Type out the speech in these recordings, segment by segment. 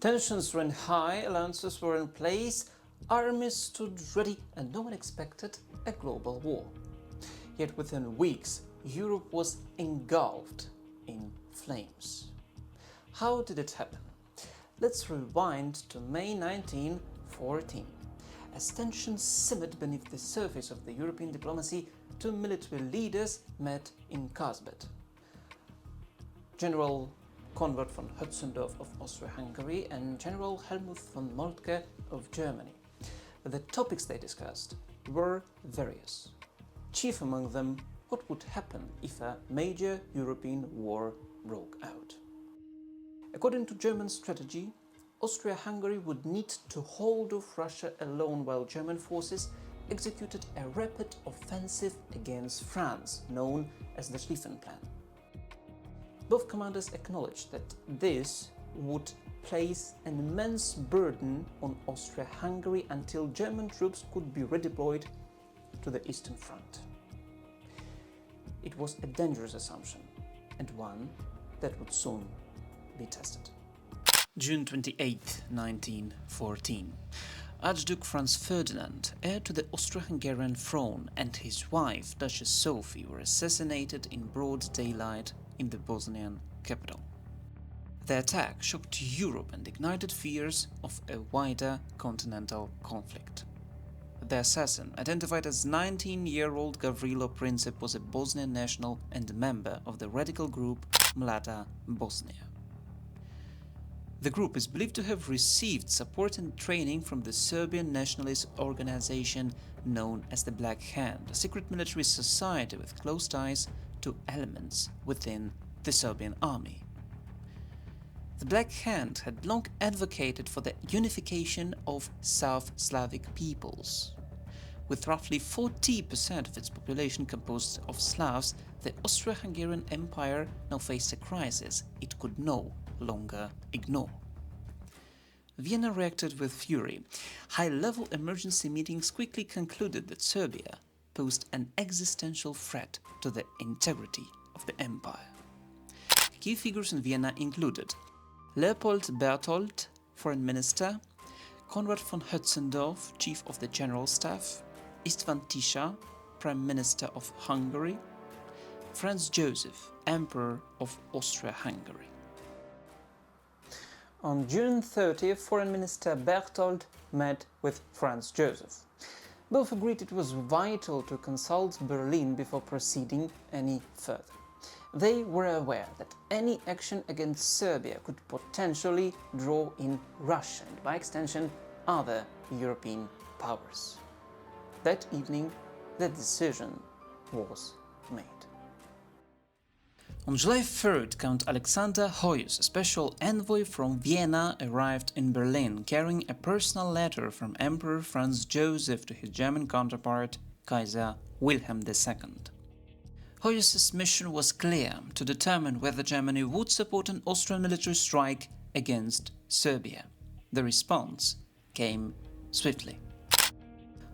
Tensions ran high, alliances were in place, armies stood ready, and no one expected a global war. Yet within weeks, Europe was engulfed in flames. How did it happen? Let's rewind to May 1914. As tensions simmered beneath the surface of the European diplomacy, two military leaders met in Carlsbad. General Konrad von Hötzendorf of Austria-Hungary and General Helmuth von Moltke of Germany. The topics they discussed were various. Chief among them, what would happen if a major European war broke out. According to German strategy, Austria-Hungary would need to hold off Russia alone while German forces executed a rapid offensive against France, known as the Schlieffen Plan. Both commanders acknowledged that this would place an immense burden on Austria-Hungary until German troops could be redeployed to the Eastern Front. It was a dangerous assumption, and one that would soon be tested. June 28, 1914. Archduke Franz Ferdinand, heir to the Austro-Hungarian throne, and his wife, Duchess Sophie, were assassinated in broad daylight in the Bosnian capital. The attack shocked Europe and ignited fears of a wider continental conflict. The assassin, identified as 19-year-old Gavrilo Princip, was a Bosnian national and member of the radical group Mlada Bosnia. The group is believed to have received support and training from the Serbian nationalist organization known as the Black Hand, a secret military society with close ties to elements within the Serbian army. The Black Hand had long advocated for the unification of South Slavic peoples. With roughly 40% of its population composed of Slavs, the Austro-Hungarian Empire now faced a crisis it could no longer ignore. Vienna reacted with fury. High-level emergency meetings quickly concluded that Serbia posed an existential threat to the integrity of the empire. Key figures in Vienna included Leopold Berthold, Foreign Minister, Konrad von Hötzendorf, Chief of the General Staff, Istvan Tisza, Prime Minister of Hungary, Franz Joseph, Emperor of Austria-Hungary. On June 30, Foreign Minister Berthold met with Franz Joseph. Both agreed it was vital to consult Berlin before proceeding any further. They were aware that any action against Serbia could potentially draw in Russia and, by extension, other European powers. That evening, the decision was made. On July 3rd, Count Alexander Hoyos, a special envoy from Vienna, arrived in Berlin, carrying a personal letter from Emperor Franz Joseph to his German counterpart, Kaiser Wilhelm II. Hoyos' mission was clear: to determine whether Germany would support an Austrian military strike against Serbia. The response came swiftly.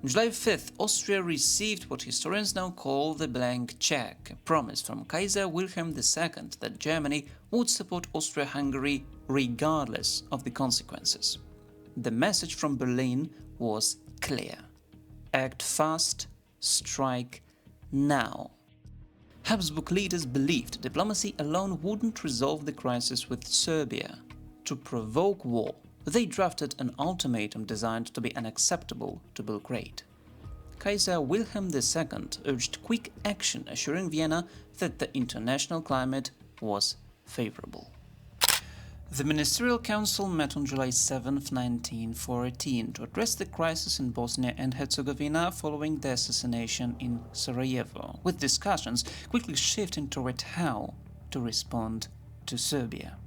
On July 5th, Austria received what historians now call the blank check, a promise from Kaiser Wilhelm II that Germany would support Austria-Hungary regardless of the consequences. The message from Berlin was clear: act fast, strike now. Habsburg leaders believed diplomacy alone wouldn't resolve the crisis with Serbia. To provoke war, they drafted an ultimatum designed to be unacceptable to Belgrade. Kaiser Wilhelm II urged quick action, assuring Vienna that the international climate was favorable. The Ministerial Council met on July 7, 1914, to address the crisis in Bosnia and Herzegovina following the assassination in Sarajevo, with discussions quickly shifting toward how to respond to Serbia.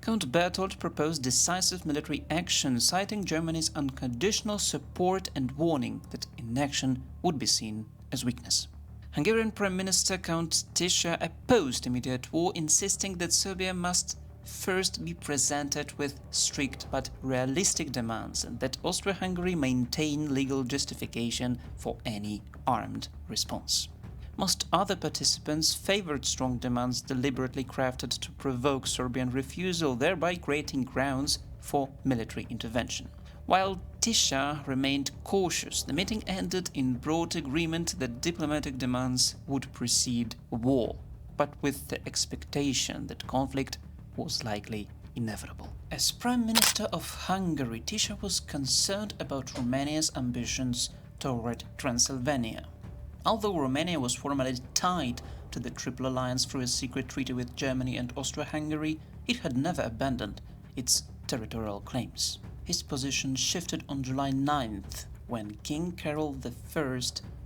Count Berthold proposed decisive military action, citing Germany's unconditional support and warning that inaction would be seen as weakness. Hungarian Prime Minister Count Tisza opposed immediate war, insisting that Serbia must first be presented with strict but realistic demands and that Austria-Hungary maintain legal justification for any armed response. Most other participants favored strong demands deliberately crafted to provoke Serbian refusal, thereby creating grounds for military intervention. While Tisza remained cautious, the meeting ended in broad agreement that diplomatic demands would precede war, but with the expectation that conflict was likely inevitable. As Prime Minister of Hungary, Tisza was concerned about Romania's ambitions toward Transylvania. Although Romania was formally tied to the Triple Alliance through a secret treaty with Germany and Austria-Hungary, it had never abandoned its territorial claims. His position shifted on July 9th, when King Carol I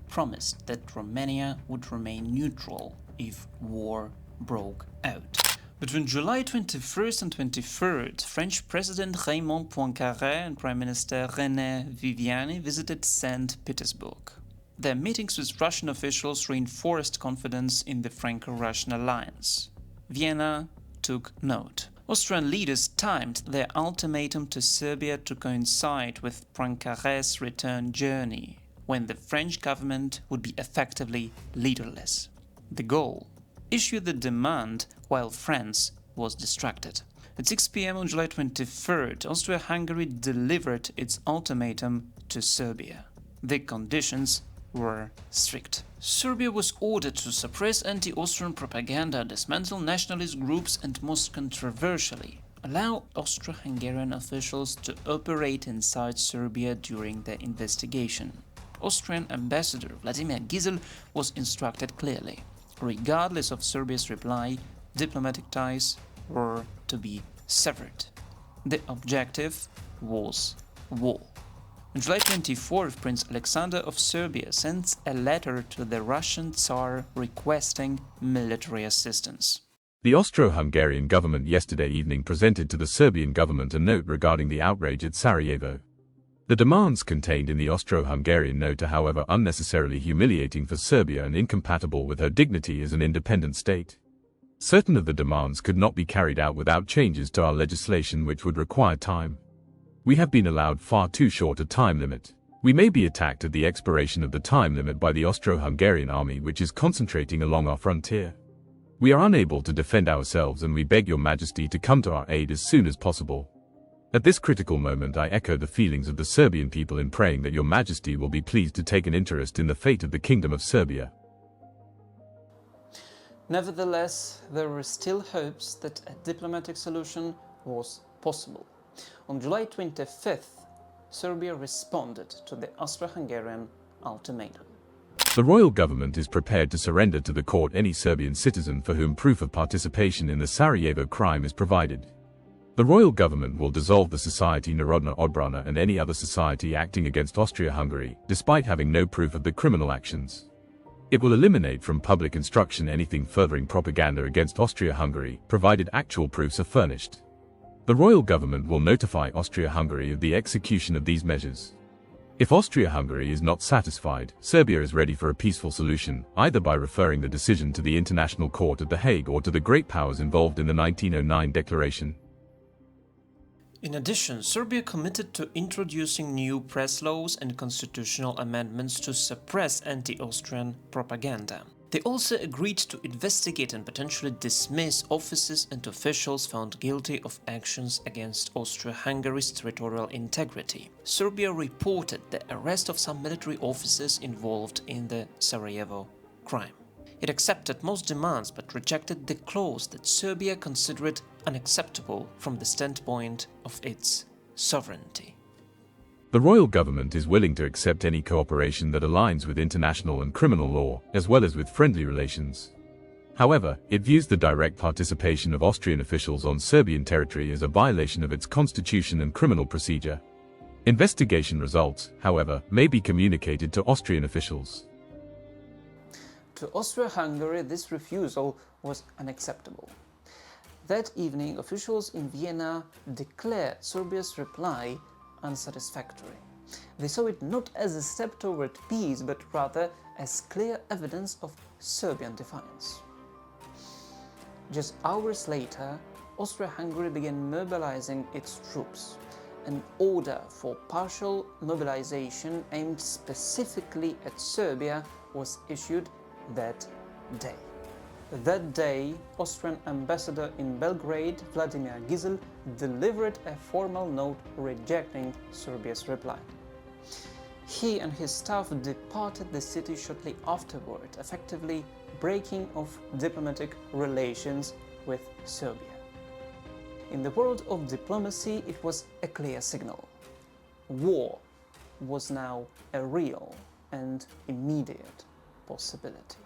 promised that Romania would remain neutral if war broke out. Between July 21st and 23rd, French President Raymond Poincaré and Prime Minister René Viviani visited St. Petersburg. Their meetings with Russian officials reinforced confidence in the Franco-Russian alliance. Vienna took note. Austrian leaders timed their ultimatum to Serbia to coincide with Poincaré's return journey, when the French government would be effectively leaderless. De Gaulle issued the demand while France was distracted. At 6 p.m. on July 23rd, Austria-Hungary delivered its ultimatum to Serbia. The conditions were strict. Serbia was ordered to suppress anti-Austrian propaganda, dismantle nationalist groups, and most controversially, allow Austro-Hungarian officials to operate inside Serbia during the investigation. Austrian ambassador Vladimir Gisel was instructed clearly. Regardless of Serbia's reply, diplomatic ties were to be severed. The objective was war. On July 24th, Prince Alexander of Serbia sent a letter to the Russian Tsar requesting military assistance. The Austro-Hungarian government yesterday evening presented to the Serbian government a note regarding the outrage at Sarajevo. The demands contained in the Austro-Hungarian note are, however, unnecessarily humiliating for Serbia and incompatible with her dignity as an independent state. Certain of the demands could not be carried out without changes to our legislation, which would require time. We have been allowed far too short a time limit. We may be attacked at the expiration of the time limit by the Austro-Hungarian army, which is concentrating along our frontier. We are unable to defend ourselves, and we beg your Majesty to come to our aid as soon as possible. At this critical moment, I echo the feelings of the Serbian people in praying that your Majesty will be pleased to take an interest in the fate of the Kingdom of Serbia. Nevertheless, there were still hopes that a diplomatic solution was possible. On July 25th, Serbia responded to the Austro-Hungarian ultimatum. The royal government is prepared to surrender to the court any Serbian citizen for whom proof of participation in the Sarajevo crime is provided. The royal government will dissolve the Society Narodna Odbrana and any other society acting against Austria-Hungary, despite having no proof of the criminal actions. It will eliminate from public instruction anything furthering propaganda against Austria-Hungary, provided actual proofs are furnished. The royal government will notify Austria-Hungary of the execution of these measures. If Austria-Hungary is not satisfied, Serbia is ready for a peaceful solution, either by referring the decision to the International Court at The Hague or to the great powers involved in the 1909 declaration. In addition, Serbia committed to introducing new press laws and constitutional amendments to suppress anti-Austrian propaganda. They also agreed to investigate and potentially dismiss officers and officials found guilty of actions against Austria-Hungary's territorial integrity. Serbia reported the arrest of some military officers involved in the Sarajevo crime. It accepted most demands but rejected the clause that Serbia considered unacceptable from the standpoint of its sovereignty. The royal government is willing to accept any cooperation that aligns with international and criminal law, as well as with friendly relations. However, it views the direct participation of Austrian officials on Serbian territory as a violation of its constitution and criminal procedure. Investigation results, however, may be communicated to Austrian officials. To Austria-Hungary, this refusal was unacceptable. That evening, officials in Vienna declared Serbia's reply unsatisfactory. They saw it not as a step toward peace, but rather as clear evidence of Serbian defiance. Just hours later, Austria-Hungary began mobilizing its troops. An order for partial mobilization aimed specifically at Serbia was issued that day. That day, Austrian ambassador in Belgrade, Vladimir Gisel, delivered a formal note rejecting Serbia's reply. He and his staff departed the city shortly afterward, effectively breaking off diplomatic relations with Serbia. In the world of diplomacy, it was a clear signal. War was now a real and immediate possibility.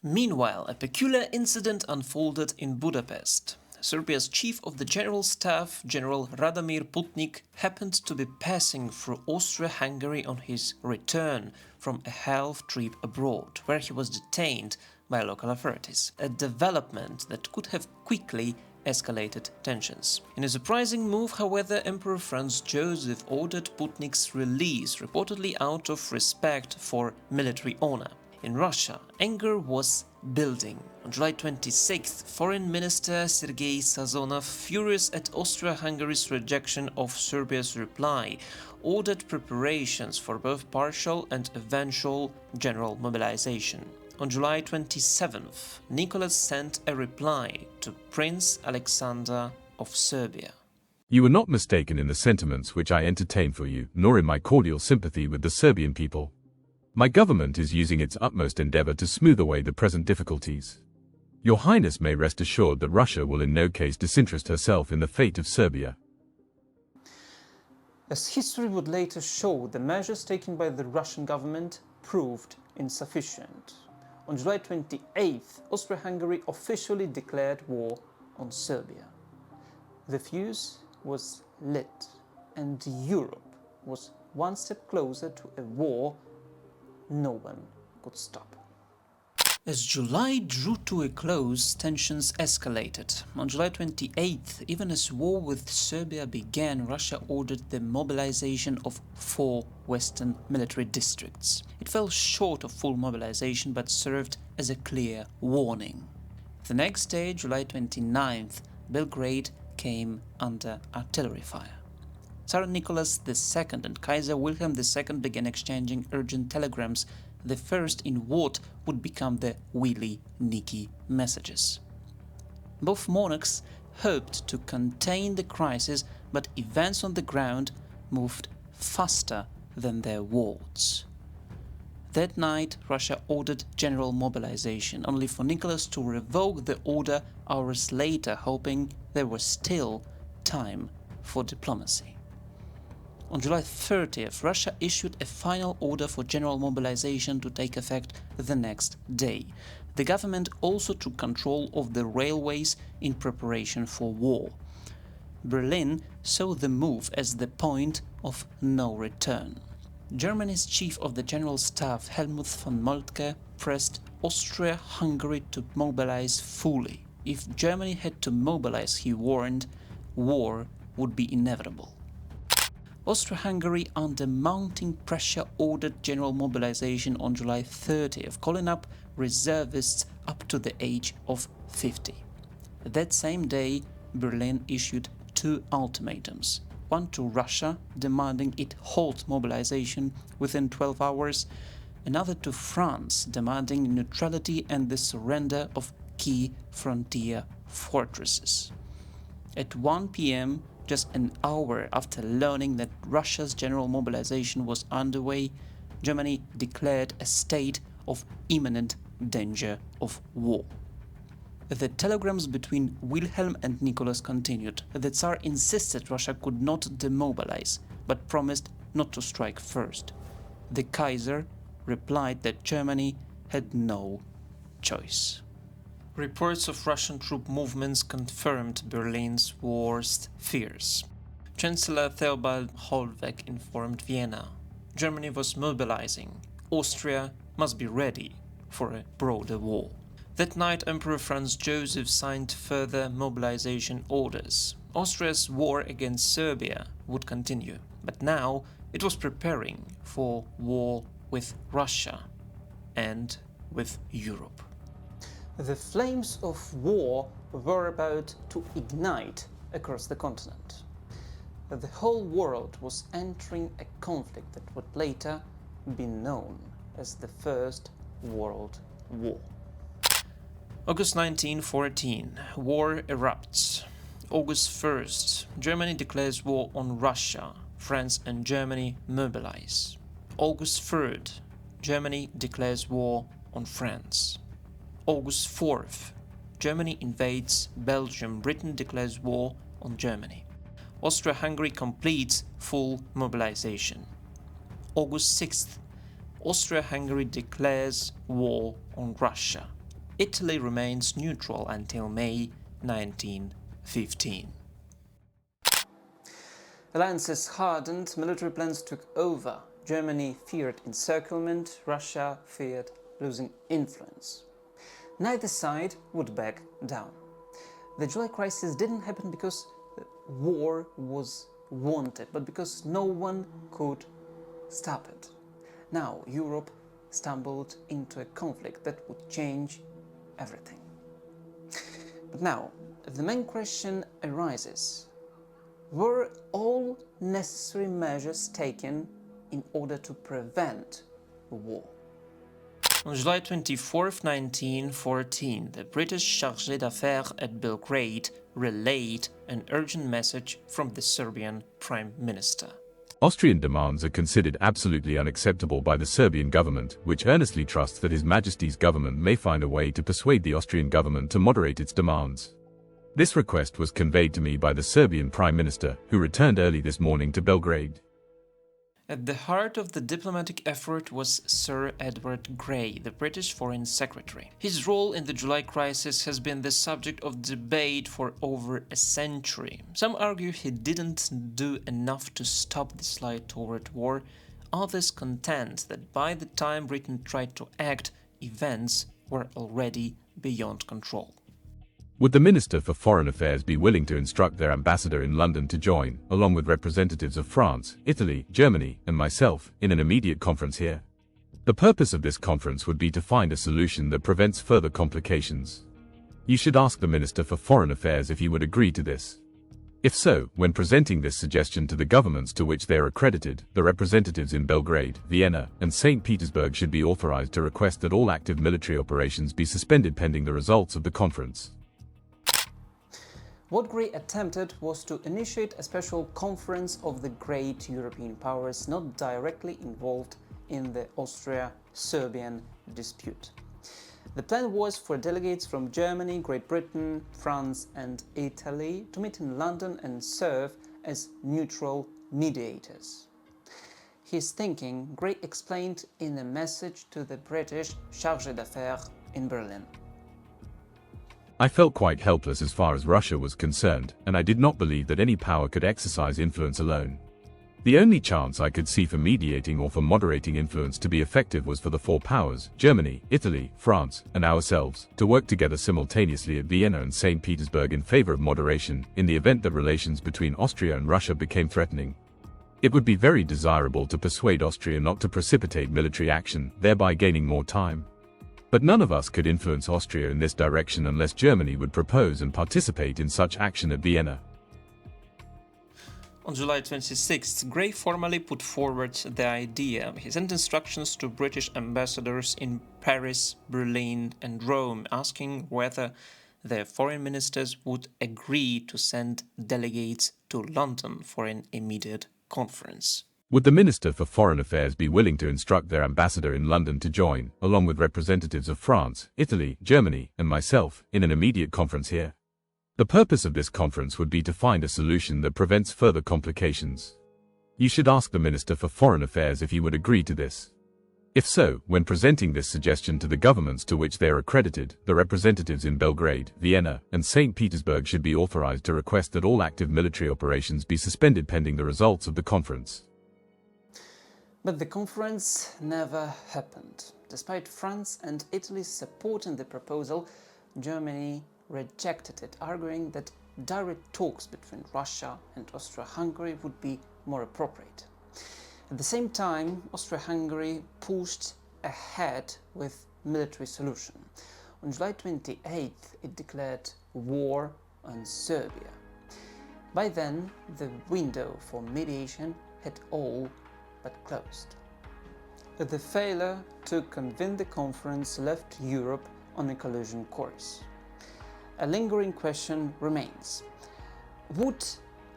Meanwhile, a peculiar incident unfolded in Budapest. Serbia's chief of the General Staff, General Radomir Putnik, happened to be passing through Austria-Hungary on his return from a health trip abroad, where he was detained by local authorities, a development that could have quickly escalated tensions. In a surprising move, however, Emperor Franz Joseph ordered Putnik's release, reportedly out of respect for military honor. In Russia, anger was building. On July 26th, Foreign Minister Sergei Sazonov, furious at Austria-Hungary's rejection of Serbia's reply, ordered preparations for both partial and eventual general mobilization. On July 27th, Nicholas sent a reply to Prince Alexander of Serbia. You were not mistaken in the sentiments which I entertain for you, nor in my cordial sympathy with the Serbian people. My government is using its utmost endeavor to smooth away the present difficulties. Your Highness may rest assured that Russia will in no case disinterest herself in the fate of Serbia. As history would later show, the measures taken by the Russian government proved insufficient. On July 28th, Austria-Hungary officially declared war on Serbia. The fuse was lit, and Europe was one step closer to a war no one could stop. As July drew to a close, tensions escalated. On July 28th, even as war with Serbia began, Russia ordered the mobilization of 4 western military districts. It fell short of full mobilization, but served as a clear warning. The next day, July 29th, Belgrade came under artillery fire. Tsar Nicholas II and Kaiser Wilhelm II began exchanging urgent telegrams, the first in what would become the Willy-Nicky messages. Both monarchs hoped to contain the crisis, but events on the ground moved faster than their words. That night, Russia ordered general mobilization, only for Nicholas to revoke the order hours later, hoping there was still time for diplomacy. On July 30th, Russia issued a final order for general mobilization to take effect the next day. The government also took control of the railways in preparation for war. Berlin saw the move as the point of no return. Germany's chief of the General Staff, Helmut von Moltke, pressed Austria-Hungary to mobilize fully. If Germany had to mobilize, he warned, war would be inevitable. Austria-Hungary, under mounting pressure, ordered general mobilization on July 30th, calling up reservists up to the age of 50. That same day, Berlin issued 2 ultimatums, one to Russia, demanding it halt mobilization within 12 hours, another to France, demanding neutrality and the surrender of key frontier fortresses. At 1 p.m., just an hour after learning that Russia's general mobilization was underway, Germany declared a state of imminent danger of war. The telegrams between Wilhelm and Nicholas continued. The Tsar insisted Russia could not demobilize, but promised not to strike first. The Kaiser replied that Germany had no choice. Reports of Russian troop movements confirmed Berlin's worst fears. Chancellor Theobald Hollweg informed Vienna. Germany was mobilizing. Austria must be ready for a broader war. That night, Emperor Franz Joseph signed further mobilization orders. Austria's war against Serbia would continue, but now it was preparing for war with Russia and with Europe. The flames of war were about to ignite across the continent. The whole world was entering a conflict that would later be known as the First World war. August 1914, war erupts. August 1st, Germany declares war on Russia. France and Germany mobilize. August 3rd, Germany declares war on France. August 4th, Germany invades Belgium. Britain declares war on Germany. Austria-Hungary completes full mobilization. August 6th, Austria-Hungary declares war on Russia. Italy remains neutral until May 1915. Alliances hardened, military plans took over. Germany feared encirclement, Russia feared losing influence. Neither side would back down. The July crisis didn't happen because war was wanted, but because no one could stop it. Now Europe stumbled into a conflict that would change everything. But now, the main question arises: were all necessary measures taken in order to prevent war? On July 24, 1914, the British chargé d'affaires at Belgrade relayed an urgent message from the Serbian Prime Minister. Austrian demands are considered absolutely unacceptable by the Serbian government, which earnestly trusts that His Majesty's government may find a way to persuade the Austrian government to moderate its demands. This request was conveyed to me by the Serbian Prime Minister, who returned early this morning to Belgrade. At the heart of the diplomatic effort was Sir Edward Grey, the British Foreign Secretary. His role in the July crisis has been the subject of debate for over a century. Some argue he didn't do enough to stop the slide toward war. Others contend that by the time Britain tried to act, events were already beyond control. Would the Minister for Foreign Affairs be willing to instruct their ambassador in London to join, along with representatives of France, Italy, Germany, and myself, in an immediate conference here? The purpose of this conference would be to find a solution that prevents further complications. You should ask the Minister for Foreign Affairs if he would agree to this. If so, when presenting this suggestion to the governments to which they are accredited, the representatives in Belgrade, Vienna, and St. Petersburg should be authorized to request that all active military operations be suspended pending the results of the conference. What Grey attempted was to initiate a special conference of the great European powers not directly involved in the Austria-Serbian dispute. The plan was for delegates from Germany, Great Britain, France and Italy to meet in London and serve as neutral mediators. His thinking Grey explained in a message to the British chargé d'affaires in Berlin. I felt quite helpless as far as Russia was concerned, and I did not believe that any power could exercise influence alone. The only chance I could see for mediating or for moderating influence to be effective was for the four powers, Germany, Italy, France, and ourselves, to work together simultaneously at Vienna and St. Petersburg in favor of moderation, in the event that relations between Austria and Russia became threatening. It would be very desirable to persuade Austria not to precipitate military action, thereby gaining more time. But none of us could influence Austria in this direction unless Germany would propose and participate in such action at Vienna. On July 26th, Grey formally put forward the idea. He sent instructions to British ambassadors in Paris, Berlin and Rome, asking whether their foreign ministers would agree to send delegates to London for an immediate conference. Would the Minister for Foreign Affairs be willing to instruct their ambassador in London to join, along with representatives of France, Italy, Germany, and myself, in an immediate conference here? The purpose of this conference would be to find a solution that prevents further complications. You should ask the Minister for Foreign Affairs if he would agree to this. If so, when presenting this suggestion to the governments to which they are accredited, the representatives in Belgrade, Vienna, and St. Petersburg should be authorized to request that all active military operations be suspended pending the results of the conference. But the conference never happened. Despite France and Italy's support in the proposal, Germany rejected it, arguing that direct talks between Russia and Austria-Hungary would be more appropriate. At the same time, Austria-Hungary pushed ahead with military solution. On July 28th, it declared war on Serbia. By then, the window for mediation had all but closed. The failure to convene the conference left Europe on a collision course. A lingering question remains. Would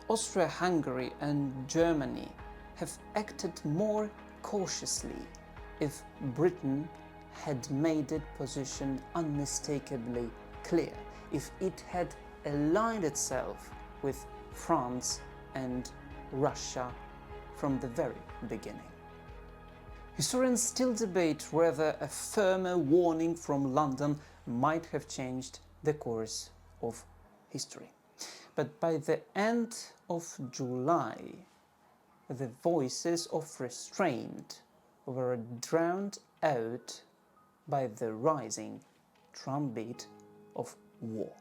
Austria-Hungary and Germany have acted more cautiously if Britain had made its position unmistakably clear, if it had aligned itself with France and Russia from the very beginning? Historians still debate whether a firmer warning from London might have changed the course of history. But by the end of July, the voices of restraint were drowned out by the rising drumbeat of war.